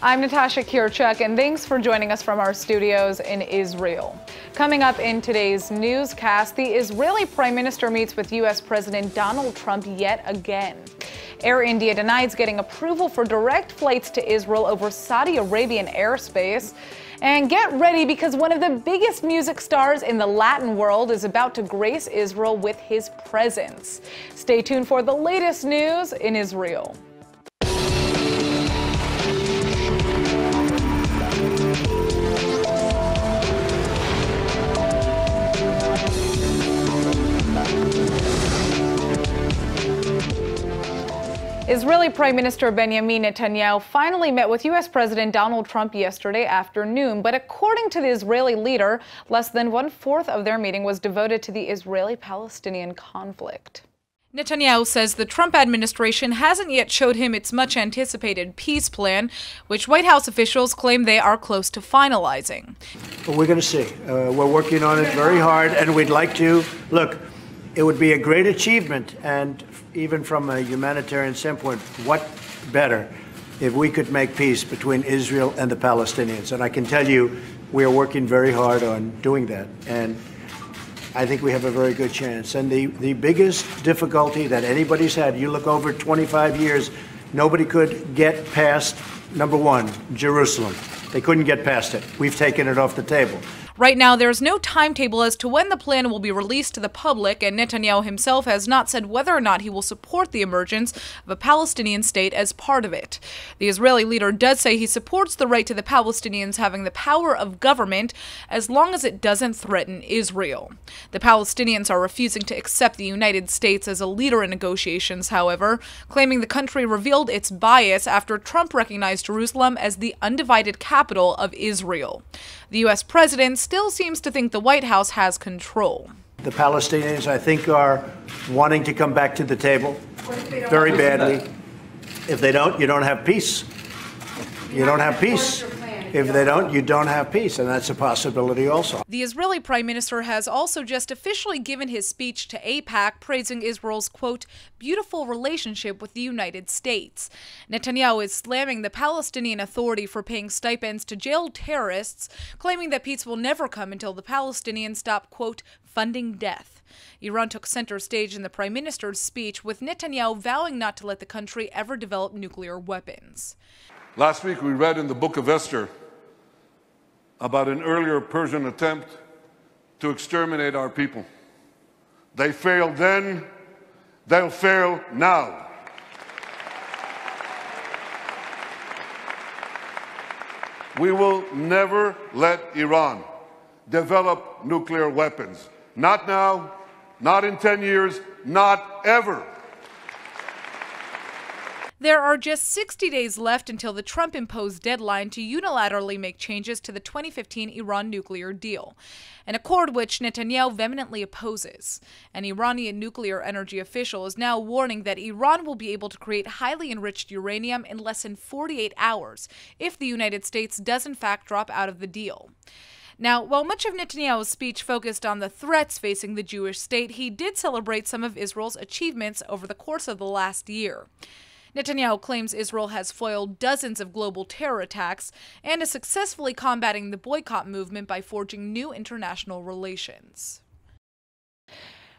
I'm Natasha Kirchuk, and thanks for joining us from our studios in Israel. Coming up in today's newscast, the Israeli Prime Minister meets with U.S. President Donald Trump yet again. Air India denies getting approval for direct flights to Israel over Saudi Arabian airspace. And get ready, because one of the biggest music stars in the Latin world is about to grace Israel with his presence. Stay tuned for the latest news in Israel. Israeli Prime Minister Benjamin Netanyahu finally met with U.S. President Donald Trump yesterday afternoon. But according to the Israeli leader, less than 1/4 of their meeting was devoted to the Israeli-Palestinian conflict. Netanyahu says the Trump administration hasn't yet showed him its much-anticipated peace plan, which White House officials claim they are close to finalizing. Well, we're going to see. We're working on it very hard, and we'd like to. Look, it would be a great achievement, and even from a humanitarian standpoint, what better if we could make peace between Israel and the Palestinians? And I can tell you, we are working very hard on doing that. And I think we have a very good chance. And the biggest difficulty that anybody's had, you look over 25 years, nobody could get past, number one, Jerusalem. They couldn't get past it. We've taken it off the table. Right now, there's no timetable as to when the plan will be released to the public, and Netanyahu himself has not said whether or not he will support the emergence of a Palestinian state as part of it. The Israeli leader does say he supports the right to the Palestinians having the power of government as long as it doesn't threaten Israel. The Palestinians are refusing to accept the United States as a leader in negotiations, however, claiming the country revealed its bias after Trump recognized Jerusalem as the undivided capital of Israel. The U.S. president still seems to think the White House has control. The Palestinians, I think, are wanting to come back to the table very badly. If they don't, you don't have peace. You don't have peace. If they don't, you don't have peace, and that's a possibility also. The Israeli Prime Minister has also just officially given his speech to AIPAC, praising Israel's, quote, beautiful relationship with the United States. Netanyahu is slamming the Palestinian Authority for paying stipends to jailed terrorists, claiming that peace will never come until the Palestinians stop, quote, funding death. Iran took center stage in the Prime Minister's speech, with Netanyahu vowing not to let the country ever develop nuclear weapons. Last week we read in the book of Esther about an earlier Persian attempt to exterminate our people. They failed then, they'll fail now. We will never let Iran develop nuclear weapons. Not now, not in 10 years, not ever. There are just 60 days left until the Trump-imposed deadline to unilaterally make changes to the 2015 Iran nuclear deal, an accord which Netanyahu vehemently opposes. An Iranian nuclear energy official is now warning that Iran will be able to create highly enriched uranium in less than 48 hours if the United States does in fact drop out of the deal. Now, while much of Netanyahu's speech focused on the threats facing the Jewish state, he did celebrate some of Israel's achievements over the course of the last year. Netanyahu claims Israel has foiled dozens of global terror attacks and is successfully combating the boycott movement by forging new international relations.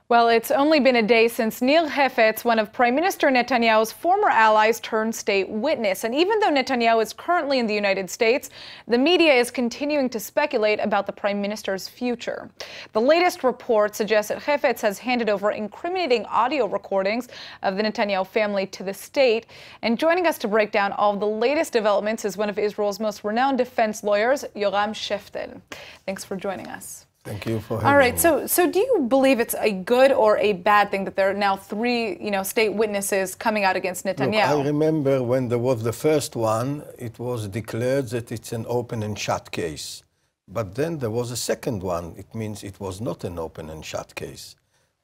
Well, it's only been a day since Nir Hefetz, one of Prime Minister Netanyahu's former allies, turned state witness. And even though Netanyahu is currently in the United States, the media is continuing to speculate about the Prime Minister's future. The latest report suggests that Hefetz has handed over incriminating audio recordings of the Netanyahu family to the state. And joining us to break down all of the latest developments is one of Israel's most renowned defense lawyers, Yoram Sheftel. Thanks for joining us. Thank you for having me. All right, so do you believe it's a good or a bad thing that there are now three, state witnesses coming out against Netanyahu? Look, I remember when there was the first one, it was declared that it's an open and shut case. But then there was a second one. It means it was not an open and shut case.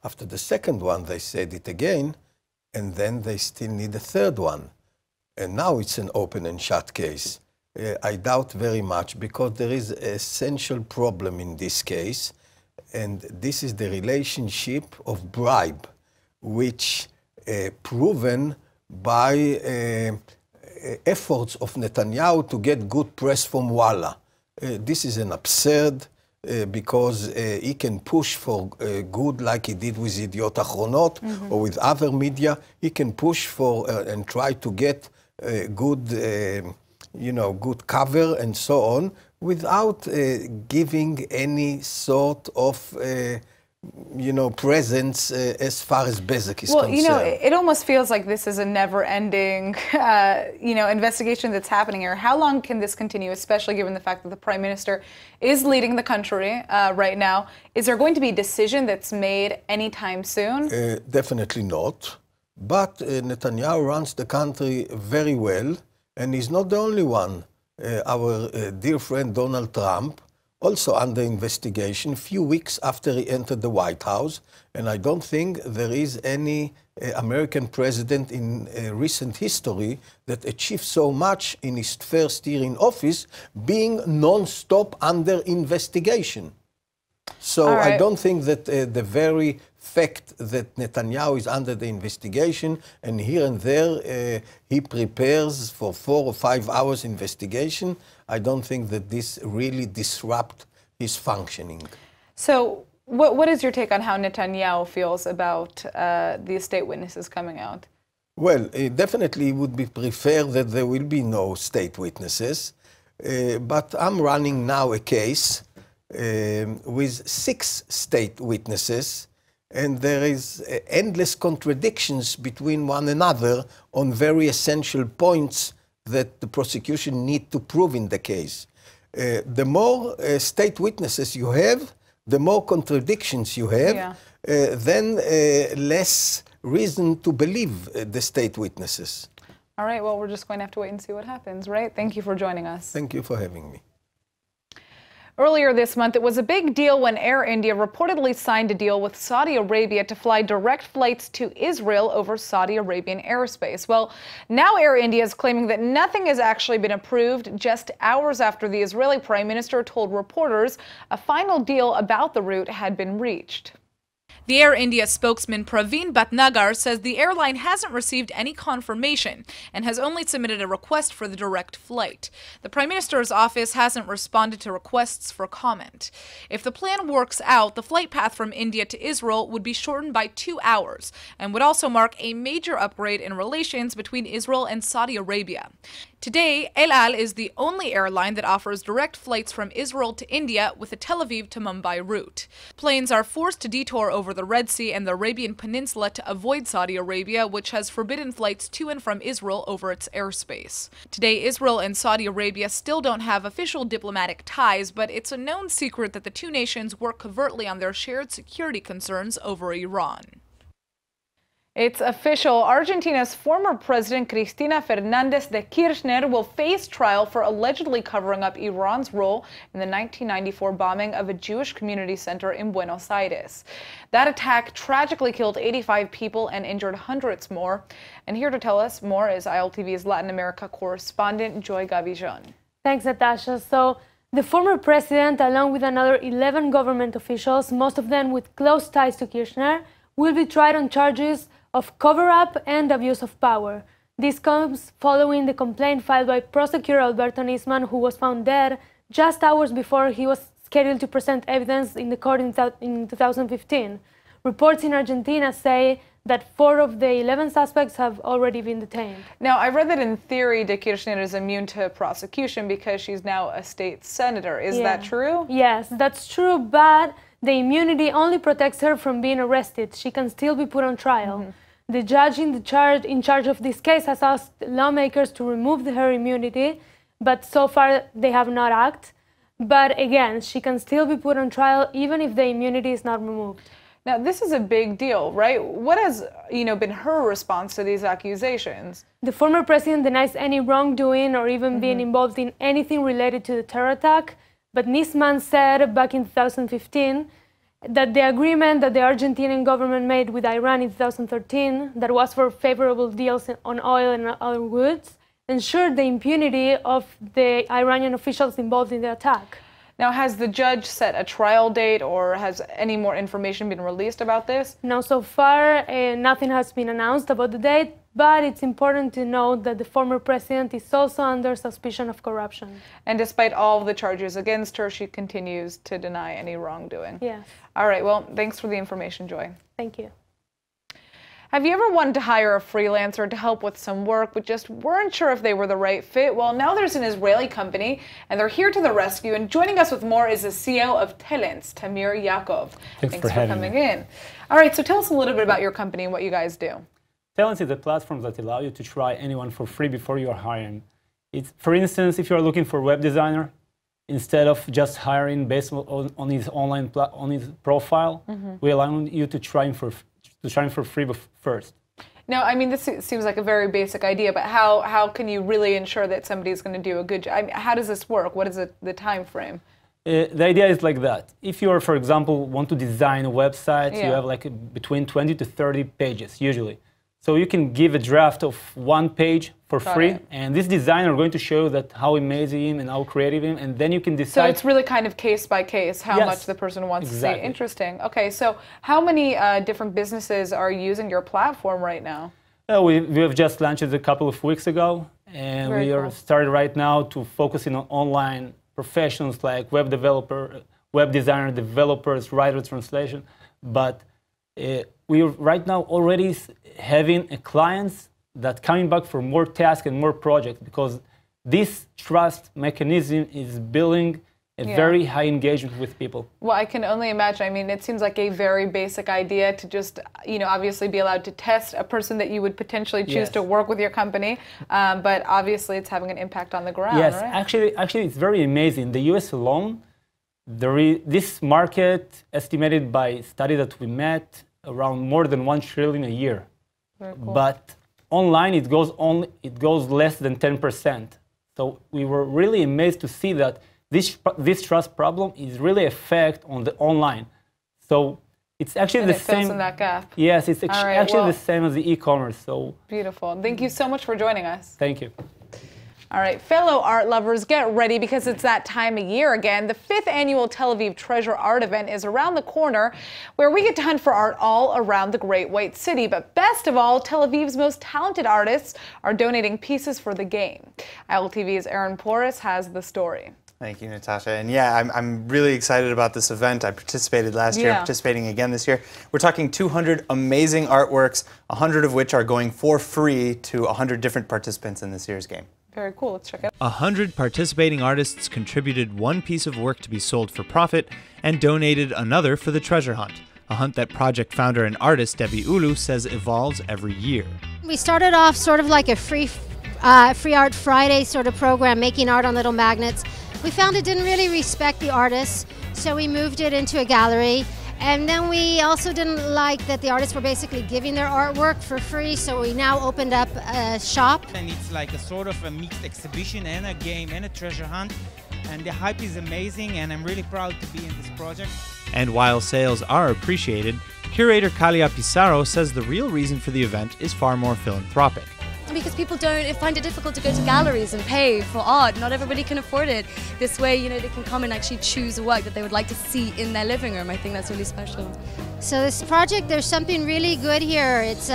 After the second one, they said it again, and then they still need a third one. And now it's an open and shut case. I doubt very much, because there is an essential problem in this case, and this is the relationship of bribe, which proven by efforts of Netanyahu to get good press from Walla. This is an absurd because he can push for good like he did with Idiot Achronot or with other media. He can push for and try to get good, good cover and so on without giving any sort of presence as far as Bezek is concerned. It almost feels like this is a never-ending, investigation that's happening here. How long can this continue, especially given the fact that the Prime Minister is leading the country right now? Is there going to be a decision that's made anytime soon? Definitely not. But Netanyahu runs the country very well, and he's not the only one. Our dear friend Donald Trump, also under investigation, a few weeks after he entered the White House. And I don't think there is any American president in recent history that achieved so much in his first year in office, being non-stop under investigation. So I don't think that the very fact that Netanyahu is under the investigation and here and there he prepares for 4 or 5 hours investigation, I don't think that this really disrupts his functioning. So what is your take on how Netanyahu feels about the state witnesses coming out? Well, definitely would be prefer that there will be no state witnesses, but I'm running now a case with 6 state witnesses, and there is endless contradictions between one another on very essential points that the prosecution need to prove in the case. The more state witnesses you have, the more contradictions you have, then less reason to believe the state witnesses. All right, well, we're just going to have to wait and see what happens, right? Thank you for joining us. Thank you for having me. Earlier this month, it was a big deal when Air India reportedly signed a deal with Saudi Arabia to fly direct flights to Israel over Saudi Arabian airspace. Well, now Air India is claiming that nothing has actually been approved just hours after the Israeli Prime Minister told reporters a final deal about the route had been reached. The Air India spokesman Praveen Bhatnagar says the airline hasn't received any confirmation and has only submitted a request for the direct flight. The Prime Minister's office hasn't responded to requests for comment. If the plan works out, the flight path from India to Israel would be shortened by 2 hours and would also mark a major upgrade in relations between Israel and Saudi Arabia. Today, El Al is the only airline that offers direct flights from Israel to India with a Tel Aviv to Mumbai route. Planes are forced to detour over the Red Sea and the Arabian Peninsula to avoid Saudi Arabia, which has forbidden flights to and from Israel over its airspace. Today, Israel and Saudi Arabia still don't have official diplomatic ties, but it's a known secret that the two nations work covertly on their shared security concerns over Iran. It's official. Argentina's former president, Cristina Fernández de Kirchner, will face trial for allegedly covering up Iran's role in the 1994 bombing of a Jewish community center in Buenos Aires. That attack tragically killed 85 people and injured hundreds more. And here to tell us more is ILTV's Latin America correspondent, Joy Gavijon. Thanks, Natasha. So, the former president, along with another 11 government officials, most of them with close ties to Kirchner, will be tried on charges of cover-up and abuse of power. This comes following the complaint filed by prosecutor Alberto Nisman, who was found dead just hours before he was scheduled to present evidence in the court in 2015. Reports in Argentina say that 4 of the 11 suspects have already been detained. Now, I read that in theory, de Kirchner is immune to prosecution because she's now a state senator. Is that true? Yes, that's true, but the immunity only protects her from being arrested. She can still be put on trial. The judge in charge of this case has asked lawmakers to remove her immunity, but so far they have not acted. But again, she can still be put on trial even if the immunity is not removed. Now, this is a big deal, right? What has, been her response to these accusations? The former president denies any wrongdoing or even being involved in anything related to the terror attack. But Nisman said back in 2015 that the agreement that the Argentinian government made with Iran in 2013, that was for favorable deals on oil and other goods, ensured the impunity of the Iranian officials involved in the attack. Now, has the judge set a trial date, or has any more information been released about this? No, so far nothing has been announced about the date. but it's important to note that the former president is also under suspicion of corruption. And despite all of the charges against her, she continues to deny any wrongdoing. Yes. All right, well, thanks for the information, Joy. Thank you. Have you ever wanted to hire a freelancer to help with some work but just weren't sure if they were the right fit? Well, now there's an Israeli company and they're here to the rescue, and joining us with more is the CEO of Talents, Tamir Yaakov. Thanks for coming in. All right, so tell us a little bit about your company and what you guys do. Talents is a platform that allows you to try anyone for free before you are hiring. For instance, if you are looking for a web designer, instead of just hiring based on his profile, we allow you to try him for free first. Now, I mean, this seems like a very basic idea, but how can you really ensure that somebody's going to do a good job? I mean, how does this work? What is the time frame? The idea is like that. If you are, for example, want to design a website, you have like between 20 to 30 pages usually. So you can give a draft of one page for free, and this designer is going to show that how amazing and how creative he is, and then you can decide. So it's really kind of case by case how much the person wants to see. Interesting. Okay, so how many different businesses are using your platform right now? We have just launched it a couple of weeks ago, and we are started right now to focusing on online professions like web developer, web designer, developers, writer, translation. But we are right now already having clients that coming back for more tasks and more projects, because this trust mechanism is building a very high engagement with people. Well, I can only imagine. I mean, it seems like a very basic idea to just, obviously be allowed to test a person that you would potentially choose to work with your company. But obviously, it's having an impact on the ground, yes, right? actually, it's very amazing. The U.S. alone, this market estimated by a study that we met around more than $1 trillion a year. Very cool. But online, it goes less than 10%. So we were really amazed to see that this trust problem is really effect on the online. So it's actually the same. Fills in that gap. Yes, it's actually the same as the e-commerce. So beautiful. Thank you so much for joining us. Thank you. All right, fellow art lovers, get ready because it's that time of year again. The 5th annual Tel Aviv Treasure Art event is around the corner, where we get to hunt for art all around the Great White City. But best of all, Tel Aviv's most talented artists are donating pieces for the game. ILTV's Aaron Porras has the story. Thank you, Natasha. And yeah, I'm really excited about this event. I participated last year, I'm participating again this year. We're talking 200 amazing artworks, 100 of which are going for free to 100 different participants in this year's game. Very cool. Let's check it out. 100 participating artists contributed one piece of work to be sold for profit and donated another for the treasure hunt, a hunt that project founder and artist Debbie Ulu says evolves every year. We started off sort of like a free Art Friday sort of program, making art on little magnets. We found it didn't really respect the artists, so we moved it into a gallery. And then we also didn't like that the artists were basically giving their artwork for free, so we now opened up a shop. And it's like a sort of a mixed exhibition and a game and a treasure hunt. And the hype is amazing, and I'm really proud to be in this project. And while sales are appreciated, curator Kalia Pissarro says the real reason for the event is far more philanthropic. Because people find it difficult to go to galleries and pay for art. Not everybody can afford it. This way, they can come and actually choose a work that they would like to see in their living room. I think that's really special. So this project, there's something really good here. It's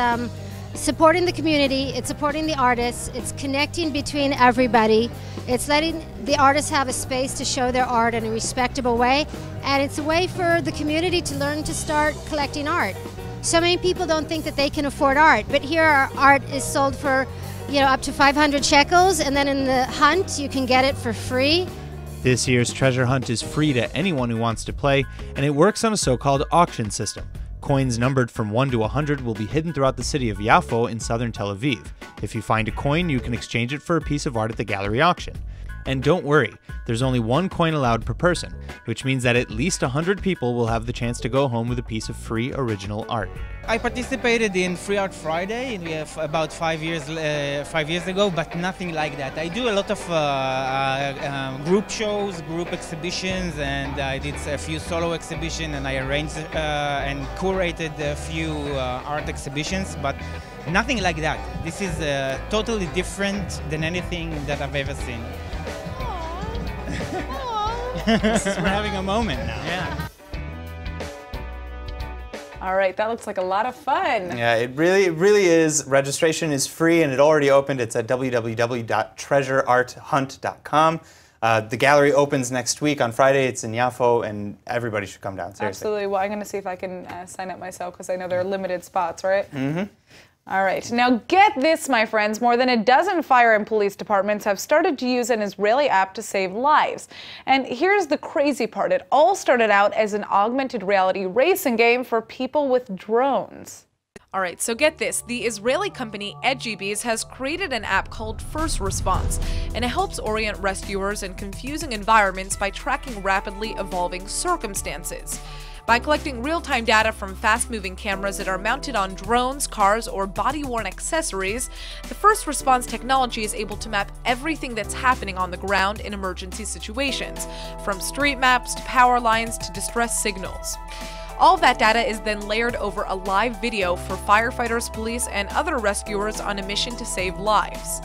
supporting the community, it's supporting the artists, it's connecting between everybody. It's letting the artists have a space to show their art in a respectable way. And it's a way for the community to learn to start collecting art. So many people don't think that they can afford art, but here our art is sold for, up to 500 shekels, and then in the hunt you can get it for free. This year's treasure hunt is free to anyone who wants to play, and it works on a so-called auction system. Coins numbered from 1 to 100 will be hidden throughout the city of Yafo in southern Tel Aviv. If you find a coin, you can exchange it for a piece of art at the gallery auction. And don't worry, there's only one coin allowed per person, which means that at least 100 people will have the chance to go home with a piece of free original art. I participated in Free Art Friday about 5 years ago, but nothing like that. I do a lot of group shows, group exhibitions, and I did a few solo exhibitions, and I arranged and curated a few art exhibitions, but nothing like that. This is totally different than anything that I've ever seen. We're having a moment now. Yeah. All right, that looks like a lot of fun. Yeah, it really is. Registration is free, and it already opened. It's at www.treasurearthunt.com. The gallery opens next week on Friday. It's in Yafo, and everybody should come down, seriously. Absolutely. Well, I'm going to see if I can sign up myself, because I know there are limited spots, right? Mm-hmm. All right. Now, get this, my friends. More than a dozen fire and police departments have started to use an Israeli app to save lives. And here's the crazy part. It all started out as an augmented reality racing game for people with drones. All right, so get this. The Israeli company Edgybees has created an app called First Response, and it helps orient rescuers in confusing environments by tracking rapidly evolving circumstances. By collecting real-time data from fast-moving cameras that are mounted on drones, cars, or body-worn accessories, the First Response technology is able to map everything that's happening on the ground in emergency situations, from street maps to power lines to distress signals. All of that data is then layered over a live video for firefighters, police, and other rescuers on a mission to save lives.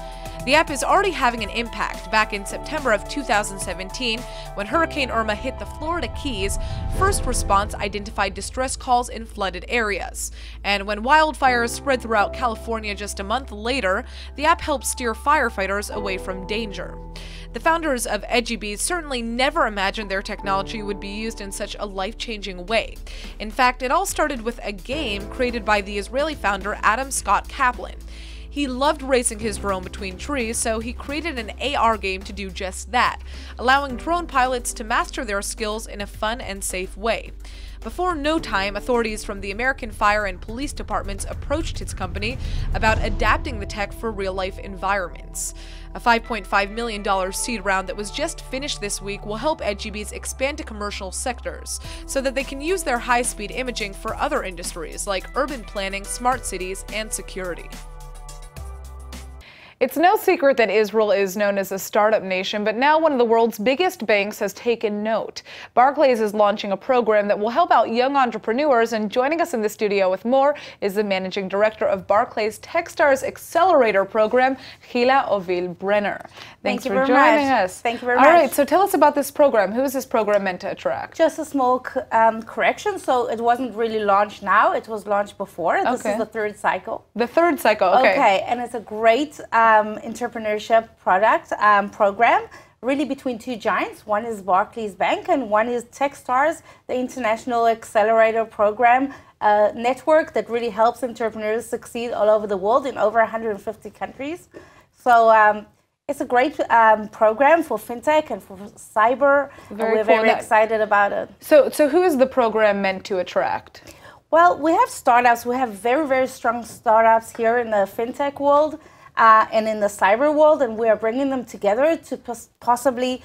The app is already having an impact. Back in September of 2017, when Hurricane Irma hit the Florida Keys, First Response identified distress calls in flooded areas. And when wildfires spread throughout California just a month later, the app helped steer firefighters away from danger. The founders of Edgybees certainly never imagined their technology would be used in such a life-changing way. In fact, it all started with a game created by the Israeli founder Adam Scott Kaplan. He loved racing his drone between trees, so he created an AR game to do just that, allowing drone pilots to master their skills in a fun and safe way. Before no time, authorities from the American fire and police departments approached his company about adapting the tech for real-life environments. A $5.5 million seed round that was just finished this week will help Edgybees expand to commercial sectors so that they can use their high-speed imaging for other industries like urban planning, smart cities, and security. It's no secret that Israel is known as a startup nation, but now one of the world's biggest banks has taken note. Barclays is launching a program that will help out young entrepreneurs, and joining us in the studio with more is the managing director of Barclays Techstars Accelerator Program, Gila Ovil-Brenner. Thanks for joining us. Thank you very much. All right, so tell us about this program. Who is this program meant to attract? Just a small correction. So it wasn't really launched now. It was launched before. This is the third cycle. The third cycle, okay. Okay, and it's a great entrepreneurship product program, really between two giants. One is Barclays Bank and one is Techstars, the International Accelerator Program network that really helps entrepreneurs succeed all over the world in over 150 countries. So it's a great program for fintech and for cyber. We're very excited about it. So who is the program meant to attract? Well, we have startups. We have very, very strong startups here in the fintech world. And in the cyber world, and we are bringing them together to possibly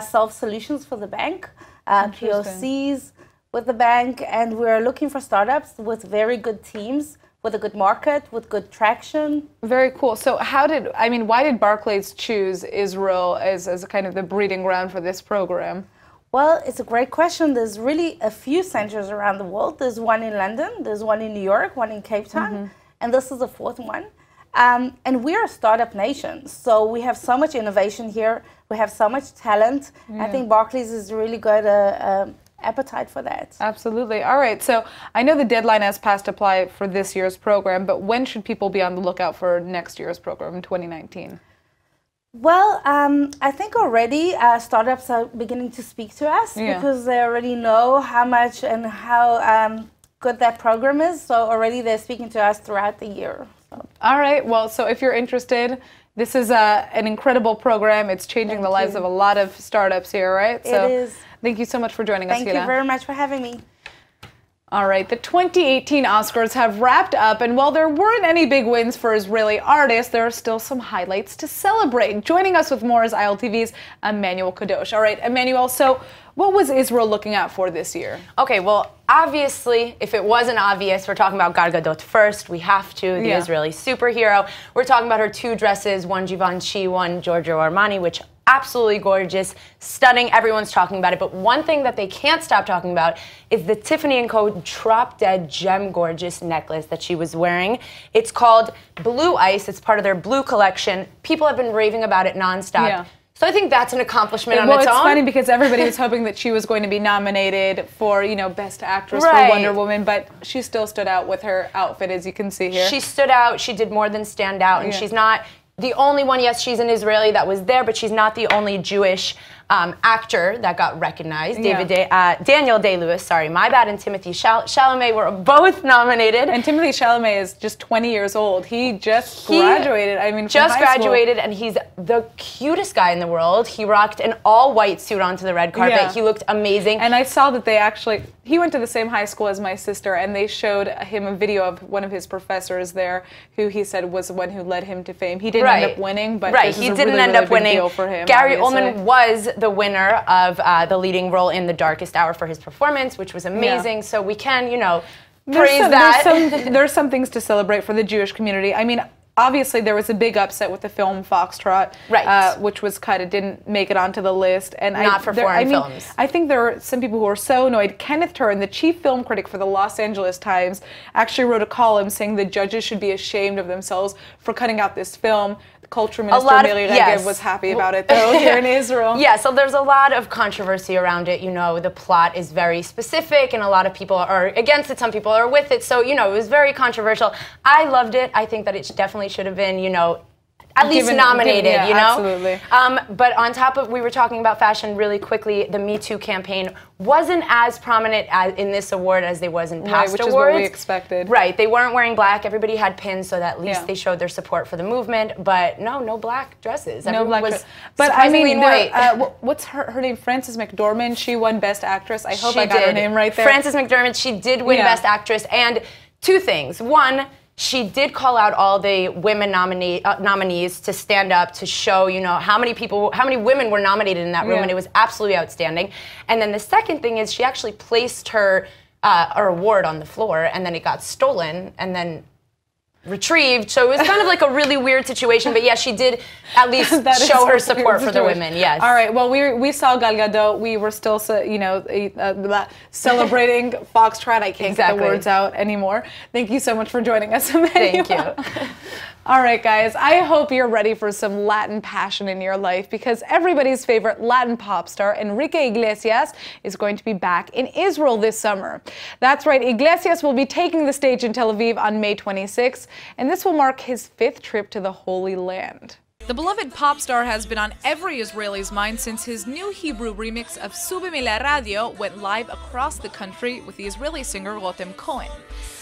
solve solutions for the bank, POCs with the bank, and we're looking for startups with very good teams, with a good market, with good traction. Very cool. So why did Barclays choose Israel as kind of the breeding ground for this program? Well, it's a great question. There's really a few centers around the world. There's one in London, there's one in New York, one in Cape Town, and this is the fourth one. And we're a startup nation, so we have so much innovation here. We have so much talent. I think Barclays is really good appetite for that. Absolutely. All right. So I know the deadline has passed to apply for this year's program, but when should people be on the lookout for next year's program in 2019? Well, I think already startups are beginning to speak to us because they already know how much and how good that program is. So already they're speaking to us throughout the year. All right. Well, so if you're interested, this is an incredible program. It's changing the lives of a lot of startups here, right? So it is. Thank you so much for joining us, Gila. Thank you very much for having me. All right, the 2018 Oscars have wrapped up, and while there weren't any big wins for Israeli artists, there are still some highlights to celebrate. Joining us with more is ILTV's Emmanuel Kadosh. All right, Emmanuel, so what was Israel looking out for this year? Okay, well, obviously, if it wasn't obvious, we're talking about Gal Gadot first. We have to, the Israeli superhero. We're talking about her two dresses, one Givenchy, one Giorgio Armani, which absolutely gorgeous, stunning. Everyone's talking about it. But one thing that they can't stop talking about is the Tiffany & Co. drop-dead gem gorgeous necklace that she was wearing. It's called Blue Ice. It's part of their blue collection. People have been raving about it nonstop. So I think that's an accomplishment on its own. Well, it's funny because everybody was hoping that she was going to be nominated for, Best Actress for Wonder Woman, but she still stood out with her outfit, as you can see here. She stood out. She did more than stand out, and she's not the only one. Yes, she's an Israeli that was there, but she's not the only Jewish actor that got recognized. Daniel Day-Lewis, sorry, my bad, and Timothée Chalamet were both nominated. And Timothée Chalamet is just 20 years old. He just graduated. Just graduated, and he's the cutest guy in the world. He rocked an all-white suit onto the red carpet. Yeah. He looked amazing. And I saw that he went to the same high school as my sister, and they showed him a video of one of his professors there, who he said was the one who led him to fame. He didn't end up winning, but this is he a didn't really, end really up winning. Big deal for him. Gary Oldman was the winner of the leading role in The Darkest Hour for his performance, which was amazing. Yeah. So we can, praise that. There's some things to celebrate for the Jewish community. I mean, obviously there was a big upset with the film Foxtrot, which was didn't make it onto the list. And not for foreign films. I think there are some people who are so annoyed. Kenneth Turin, the chief film critic for the Los Angeles Times, actually wrote a column saying the judges should be ashamed of themselves for cutting out this film. Culture Minister Miri Regev was happy about it, though, here in Israel. Yeah, so there's a lot of controversy around it. The plot is very specific, and a lot of people are against it. Some people are with it. So, it was very controversial. I loved it. I think that it definitely should have been, at least nominated, Absolutely. But on top of, we were talking about fashion really quickly, the Me Too campaign wasn't as prominent in this award as they was in past which awards. Is what we expected. Right, they weren't wearing black. Everybody had pins, so that at least they showed their support for the movement. But no black dresses. No black dresses. But I mean, what's her name? Frances McDormand. She won Best Actress. I hope I got her name right there. Frances McDormand. She did win Best Actress, and two things. One, she did call out all the women nominees to stand up to show, how many women were nominated in that room, and it was absolutely outstanding. And then the second thing is she actually placed her award on the floor, and then it got stolen, and then retrieved. So it was kind of like a really weird situation, but yeah, she did at least show her support for the women. Yes. All right. Well, we saw Gal Gadot. We were still, celebrating Foxtrot. I can't get the words out anymore. Thank you so much for joining us, Emmanuel. Thank you. All right, guys, I hope you're ready for some Latin passion in your life, because everybody's favorite Latin pop star, Enrique Iglesias, is going to be back in Israel this summer. That's right, Iglesias will be taking the stage in Tel Aviv on May 26th, and this will mark his 5th trip to the Holy Land. The beloved pop star has been on every Israeli's mind since his new Hebrew remix of Sube Mila Radio went live across the country with the Israeli singer Rotem Cohen.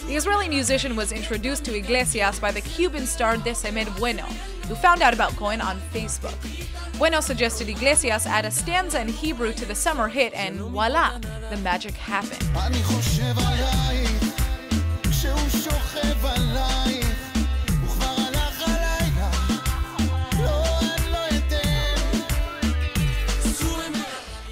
The Israeli musician was introduced to Iglesias by the Cuban star Desemer Bueno, who found out about Cohen on Facebook. Bueno suggested Iglesias add a stanza in Hebrew to the summer hit, and voila, the magic happened.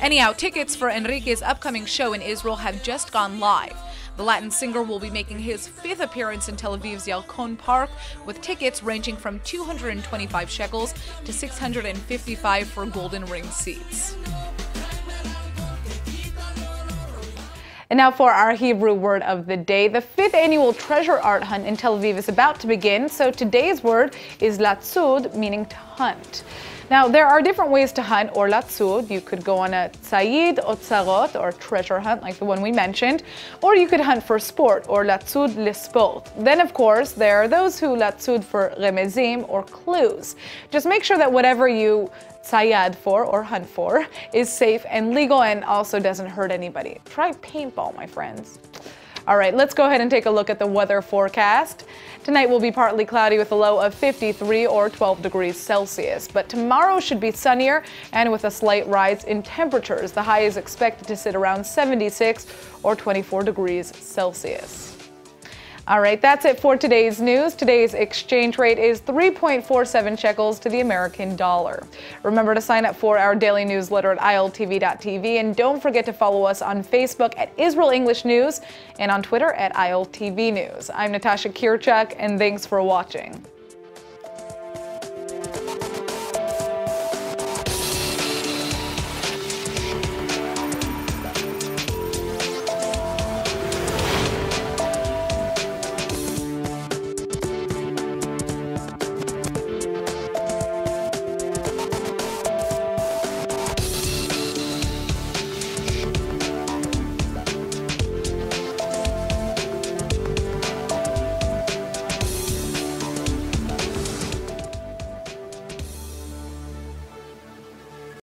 Anyhow, tickets for Enrique's upcoming show in Israel have just gone live. The Latin singer will be making his 5th appearance in Tel Aviv's Yalkon Park, with tickets ranging from 225 shekels to 655 for golden ring seats. And now for our Hebrew word of the day. The 5th annual treasure art hunt in Tel Aviv is about to begin, so today's word is latsud, meaning to hunt. Now, there are different ways to hunt, or latsud. You could go on a tzayid or tzarot, or treasure hunt, like the one we mentioned, or you could hunt for sport, or latsud lesport. Then, of course, there are those who latsud for remezim, or clues. Just make sure that whatever you tzayad for, or hunt for, is safe and legal and also doesn't hurt anybody. Try paintball, my friends. All right, let's go ahead and take a look at the weather forecast. Tonight will be partly cloudy with a low of 53 or 12 degrees Celsius. But tomorrow should be sunnier and with a slight rise in temperatures. The high is expected to sit around 76 or 24 degrees Celsius. All right, that's it for today's news. Today's exchange rate is 3.47 shekels to the American dollar. Remember to sign up for our daily newsletter at iltv.tv, and don't forget to follow us on Facebook at Israel English News and on Twitter at ILTV News. I'm Natasha Kirchuk, and thanks for watching.